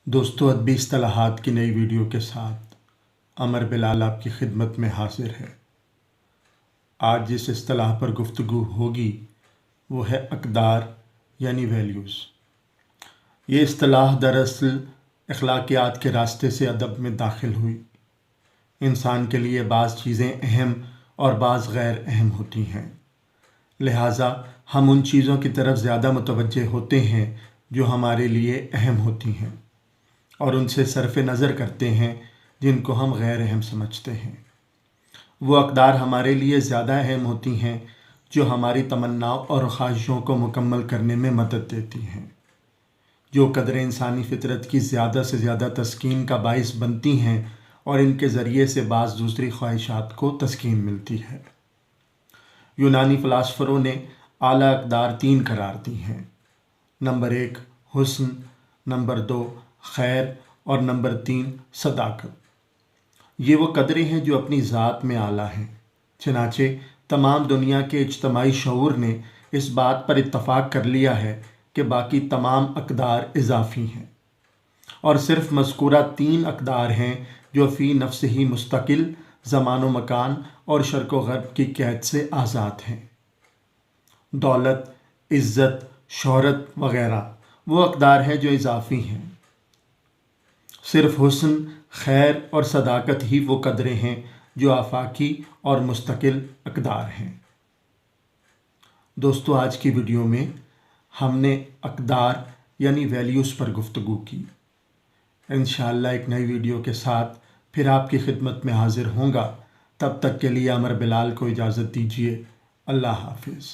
دوستو ادبی اصطلاحات کی نئی ویڈیو کے ساتھ عمر بلال آپ کی خدمت میں حاضر ہے۔ آج جس اصطلاح پر گفتگو ہوگی وہ ہے اقدار یعنی ویلیوز۔ یہ اصطلاح دراصل اخلاقیات کے راستے سے ادب میں داخل ہوئی۔ انسان کے لیے بعض چیزیں اہم اور بعض غیر اہم ہوتی ہیں، لہٰذا ہم ان چیزوں کی طرف زیادہ متوجہ ہوتے ہیں جو ہمارے لیے اہم ہوتی ہیں، اور ان سے صرف نظر کرتے ہیں جن کو ہم غیر اہم سمجھتے ہیں۔ وہ اقدار ہمارے لیے زیادہ اہم ہوتی ہیں جو ہماری تمناؤں اور خواہشوں کو مکمل کرنے میں مدد دیتی ہیں، جو قدریں انسانی فطرت کی زیادہ سے زیادہ تسکین کا باعث بنتی ہیں اور ان کے ذریعے سے بعض دوسری خواہشات کو تسکین ملتی ہے۔ یونانی فلاسفروں نے اعلیٰ اقدار 3 قرار دی ہیں۔ نمبر 1 حسن، نمبر 2 خیر اور نمبر 3 صداقت۔ یہ وہ قدریں ہیں جو اپنی ذات میں اعلیٰ ہیں، چنانچہ تمام دنیا کے اجتماعی شعور نے اس بات پر اتفاق کر لیا ہے کہ باقی تمام اقدار اضافی ہیں، اور صرف مذکورہ 3 اقدار ہیں جو فی نفس ہی مستقل، زمان و مکان اور شرق و غرب کی قید سے آزاد ہیں۔ دولت، عزت، شہرت وغیرہ وہ اقدار ہیں جو اضافی ہیں۔ صرف حسن، خیر اور صداقت ہی وہ قدریں ہیں جو آفاقی اور مستقل اقدار ہیں۔ دوستو آج کی ویڈیو میں ہم نے اقدار یعنی ویلیوز پر گفتگو کی۔ انشاءاللہ ایک نئی ویڈیو کے ساتھ پھر آپ کی خدمت میں حاضر ہوں گا۔ تب تک کے لیے عمر بلال کو اجازت دیجیے۔ اللہ حافظ۔